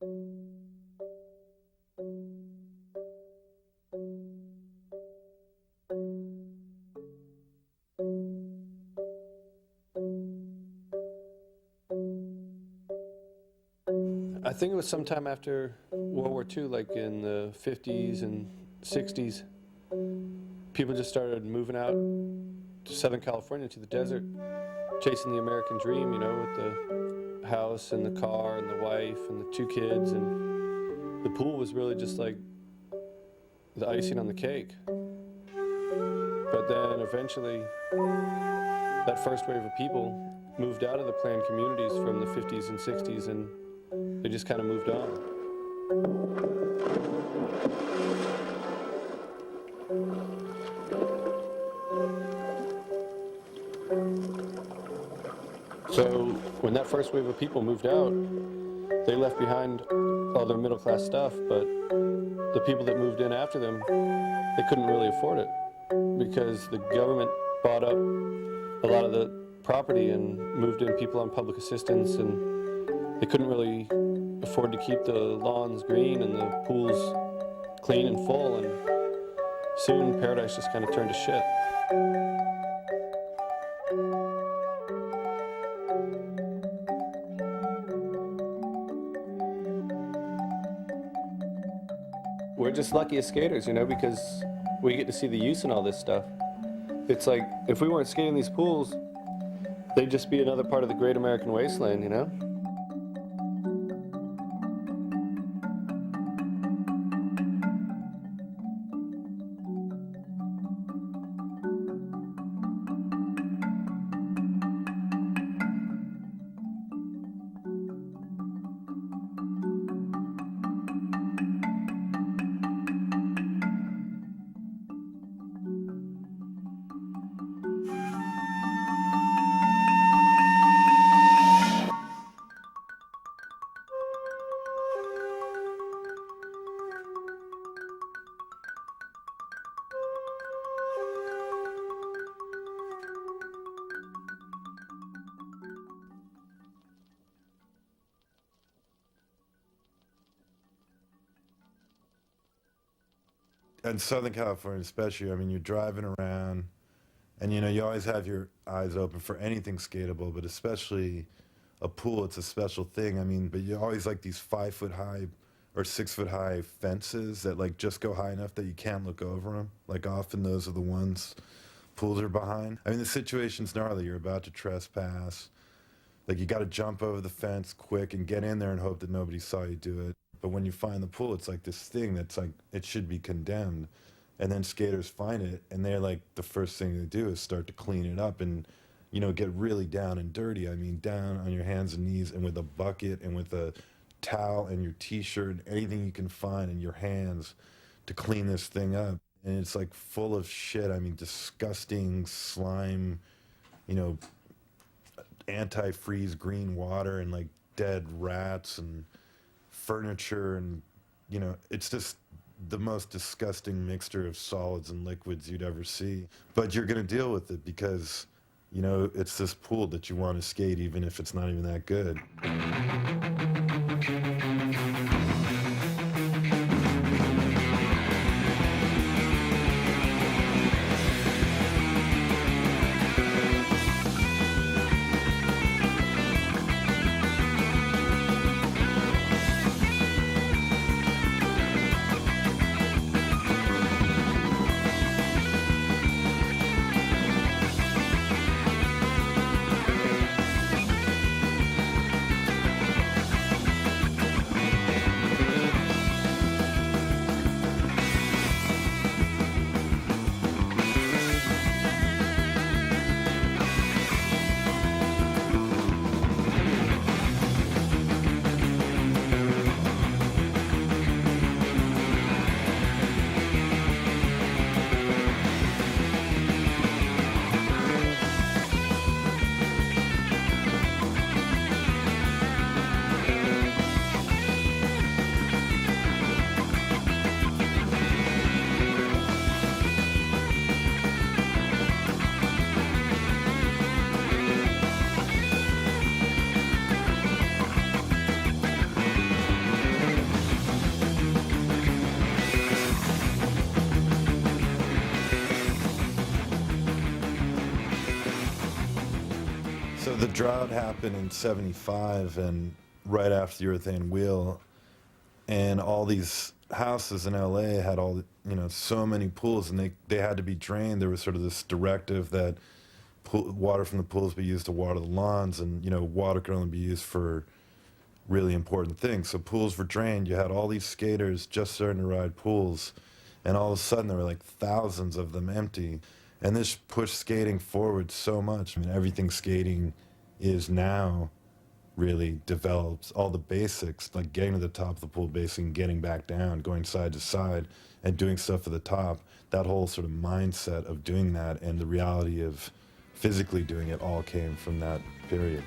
I think it was sometime after World War II, like in the 50s and 60s. People just started moving out to Southern California, to the desert, chasing the American dream, you know, with the house and the car and the wife and the two kids. And the pool was really just like the icing on the cake. But then eventually, that first wave of people moved out of the planned communities from the 50s and 60s, and they just kind of moved on. So when that first wave of people moved out, they left behind all their middle-class stuff, but the people that moved in after them, they couldn't really afford it because the government bought up a lot of the property and moved in people on public assistance, and they couldn't really afford to keep the lawns green and the pools clean and full, and soon Paradise just kind of turned to shit. We're just lucky as skaters, you know, because we get to see the use in all this stuff. It's like, if we weren't skating these pools, they'd just be another part of the great American wasteland, you know? In Southern California especially, I mean, you're driving around and, you know, you always have your eyes open for anything skatable, but especially a pool, it's a special thing. I mean, but you always like these 5-foot high or 6-foot high fences that like just go high enough that you can't look over them. Like often those are the ones pools are behind. I mean, the situation's gnarly. You're about to trespass. Like you got to jump over the fence quick and get in there and hope that nobody saw you do it. But when you find the pool, it's like this thing that's like, it should be condemned. And then skaters find it, and they're like, the first thing they do is start to clean it up and, you know, get really down and dirty. I mean, down on your hands and knees and with a bucket and with a towel and your t-shirt and anything you can find in your hands to clean this thing up. And it's like full of shit. I mean, disgusting slime, you know, antifreeze green water and like dead rats and furniture, and you know, it's just the most disgusting mixture of solids and liquids you'd ever see. But you're going to deal with it because, you know, it's this pool that you want to skate even if it's not even that good. drought happened in '75 and right after the Urethane Wheel, and all these houses in LA had all, so many pools, and they had to be drained. There was sort of this directive that water from the pools be used to water the lawns, and, water could only be used for really important things. So pools were drained. You had all these skaters just starting to ride pools, and all of a sudden there were like thousands of them empty. And this pushed skating forward so much. I mean, everything skating is now really develops, all the basics, like getting to the top of the pool basically and getting back down, going side to side and doing stuff at the top. That whole sort of mindset of doing that and the reality of physically doing it all came from that period.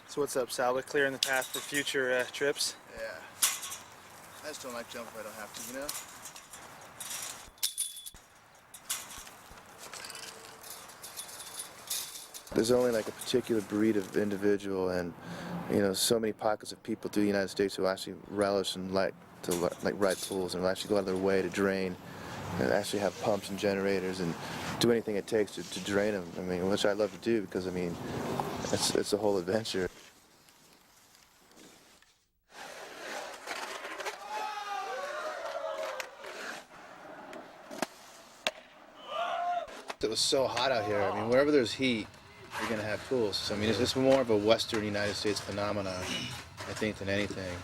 So what's up, Sal? We're clearing the path for future trips. Yeah. I just don't like jumping if I don't have to, There's only like a particular breed of individual, and so many pockets of people through the United States who actually relish and like to ride pools and actually go out of their way to drain and actually have pumps and generators and do anything it takes to drain them. I mean, which I love to do because it's a whole adventure. It was so hot out here. I mean, wherever there's heat, you're gonna have pools. So I mean, it's more of a Western United States phenomenon, I think, than anything.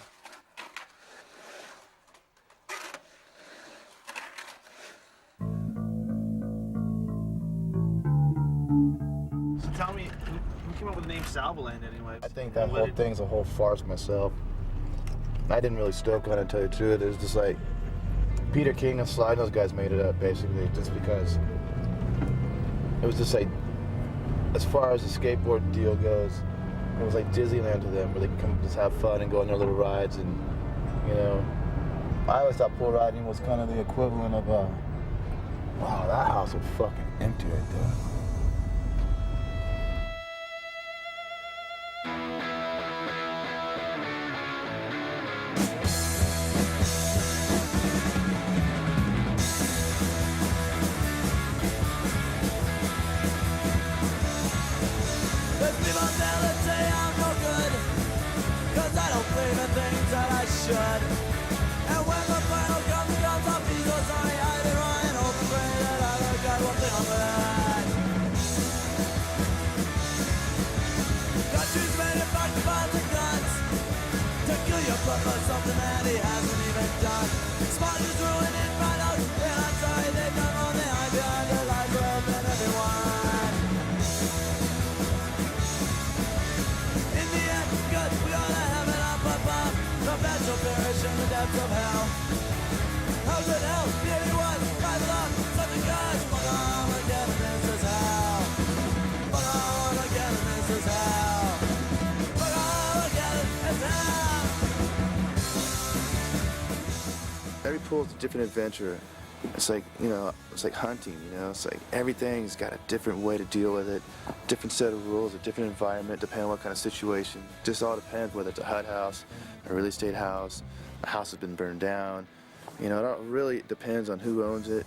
So tell me, who came up with the name Salvaland anyway? I think that whole thing's a whole farce myself. I didn't really stoke on it, to tell you the truth. It was just like Peter King and Sly, those guys made it up basically, just because it was just like, as far as the skateboard deal goes, it was like Disneyland to them, where they could come just have fun and go on their little rides. And I always thought pool riding was kind of the equivalent of wow, that house was fucking empty right there. And when the final comes, I'll be so sorry. I've been running over, pray that I look at one thing on that. Countries made it back to bombs and guns to kill your brother, something that he hasn't even done. Sponsors ruining finals, and I'm sorry they've done all they hide behind the lies of everyone. In the end, good, we ought to have it up above. The best will perish in the depths of hell. How could hell be anyone? Drive it up, such a gush. Fuck on again, and this is hell. Fuck on again, and this is hell. Fuck on again, it's hell. Every pool is a different adventure, it's like, you know, it's like hunting, you know, it's like everything's got a different way to deal with it, different set of rules, a different environment, depending on what kind of situation. Just all depends whether it's a HUD house, a real estate house, a house has been burned down. You know, it all really depends on who owns it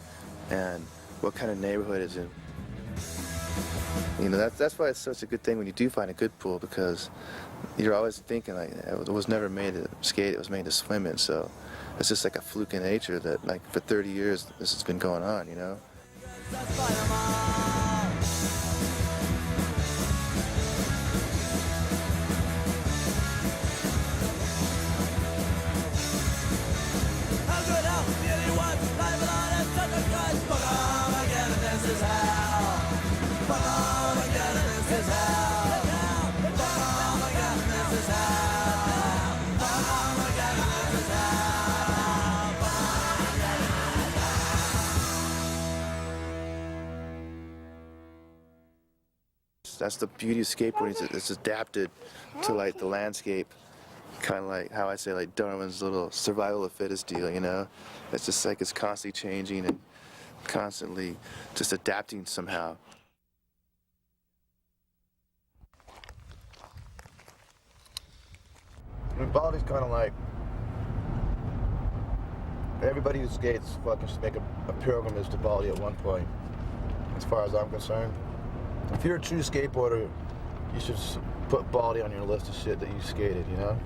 and what kind of neighborhood it's in. You know, that's why it's such a good thing when you do find a good pool, because you're always thinking like, it was never made to skate, it was made to swim in, so it's just like a fluke in nature that like for 30 years this has been going on, you know? That's the beauty of skateboarding. It's adapted to like the landscape, kind of like how I say like Darwin's little survival of the fittest deal. You know, it's just like it's constantly changing and constantly just adapting somehow. I mean, Baldy's kind of like everybody who skates fucking should make a pilgrimage to Baldy at one point, as far as I'm concerned. If you're a true skateboarder, you should put Baldy on your list of shit that you skated, you know?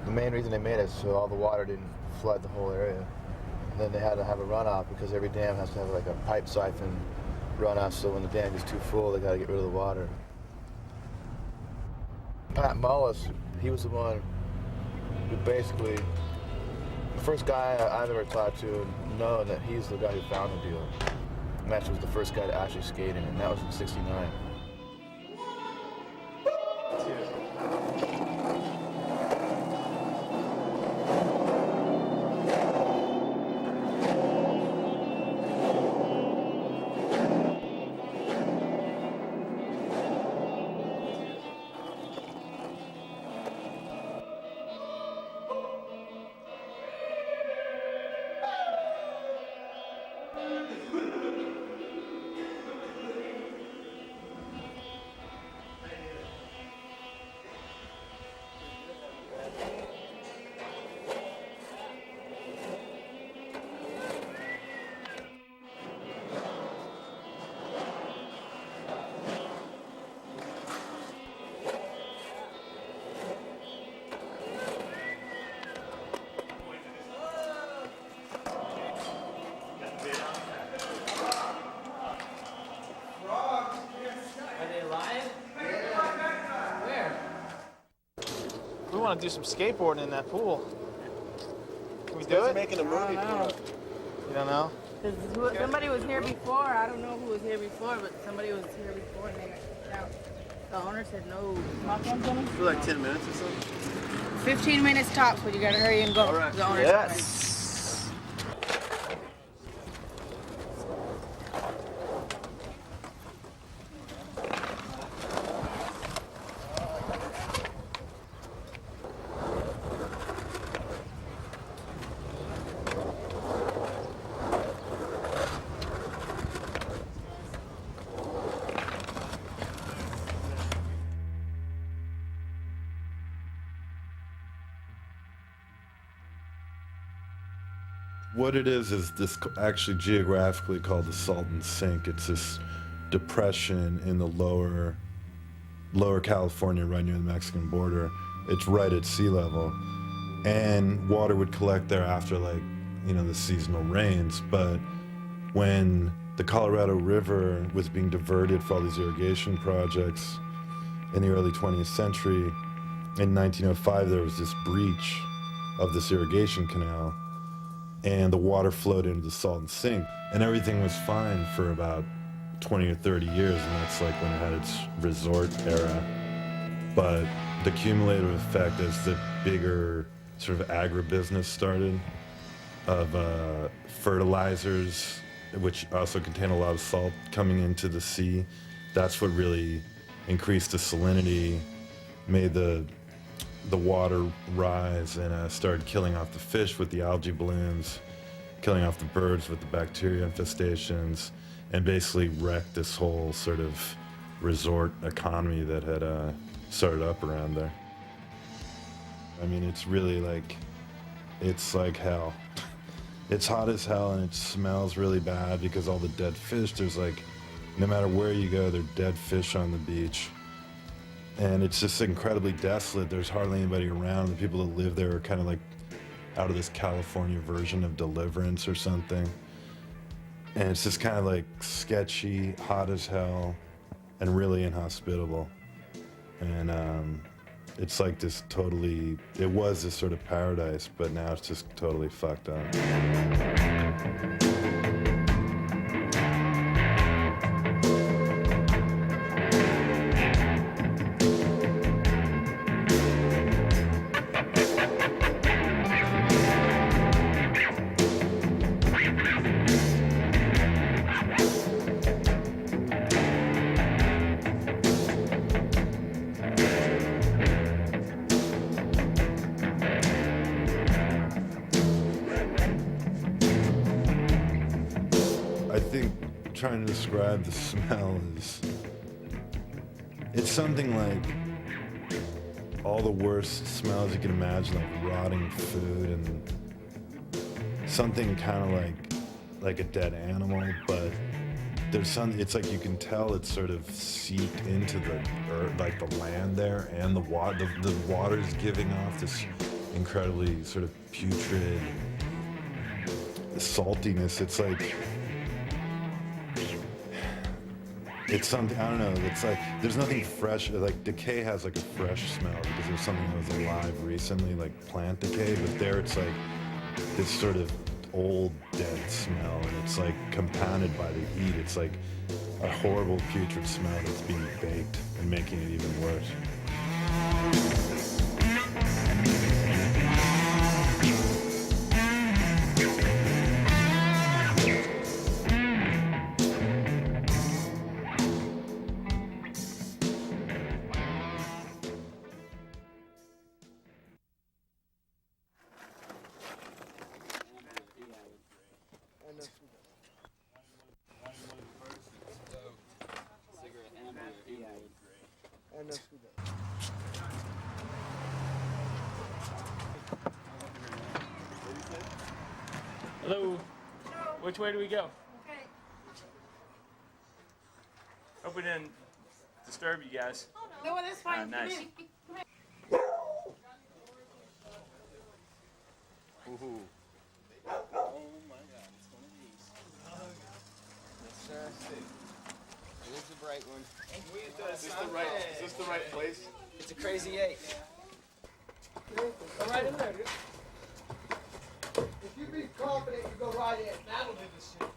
The main reason they made it is so all the water didn't flood the whole area. And then they had to have a runoff because every dam has to have like a pipe siphon runoff, so when the dam gets too full, they gotta get rid of the water. Pat Mullis, he was the one who basically, the first guy I've ever talked to knowing that he's the guy who found the deal. Match was the first guy to actually skate in, and that was in '69. We want to do some skateboarding in that pool. Can we do it? Making a movie. You don't know? Somebody was here before. I don't know who was here before, but somebody was here before and they got kicked out. The owner said no. Talk on something? For like 10 minutes or something. 15 minutes tops, but you gotta hurry and go. All right. The owner's Yes. What it is this actually geographically called the Salton Sink. It's this depression in the lower California, right near the Mexican border. It's right at sea level, and water would collect there after, like, you know, the seasonal rains. But when the Colorado River was being diverted for all these irrigation projects in the early 20th century, in 1905 there was this breach of this irrigation canal, and the water flowed into the Salton Sink, and everything was fine for about 20 or 30 years, and that's like when it had its resort era. But the cumulative effect as the bigger sort of agribusiness started of fertilizers, which also contain a lot of salt coming into the sea, that's what really increased the salinity, made the the water rise and started killing off the fish with the algae blooms, killing off the birds with the bacteria infestations, and basically wrecked this whole sort of resort economy that had started up around there. I mean, it's really like, it's like hell. It's hot as hell and it smells really bad because all the dead fish, there's like, no matter where you go, there are dead fish on the beach. And it's just incredibly desolate. There's hardly anybody around. The people that live there are kind of like out of this California version of Deliverance or something. And it's just kind of like sketchy, hot as hell, and really inhospitable. And it's like this totally, it was this sort of paradise, but now it's just totally fucked up. I think trying to describe the smell is, it's something like all the worst smells you can imagine, like rotting food and something kind of like a dead animal, but there's some, it's like you can tell it's sort of seeped into the earth, like the land there, and the water's giving off this incredibly sort of putrid saltiness. It's like, it's something, I don't know, it's like, there's nothing fresh, like decay has like a fresh smell because there's something that was alive recently, like plant decay, but there it's like this sort of old dead smell, and it's like compounded by the heat. It's like a horrible putrid smell that's being baked and making it even worse. Hello. Which way do we go? Okay. Hope we didn't disturb you guys. No, well, that's fine. Nice. Come in. It is a bright one. Is this the right place? It's a crazy eight. Go right in there, dude. If you be confident, you go right in. That'll do the shit.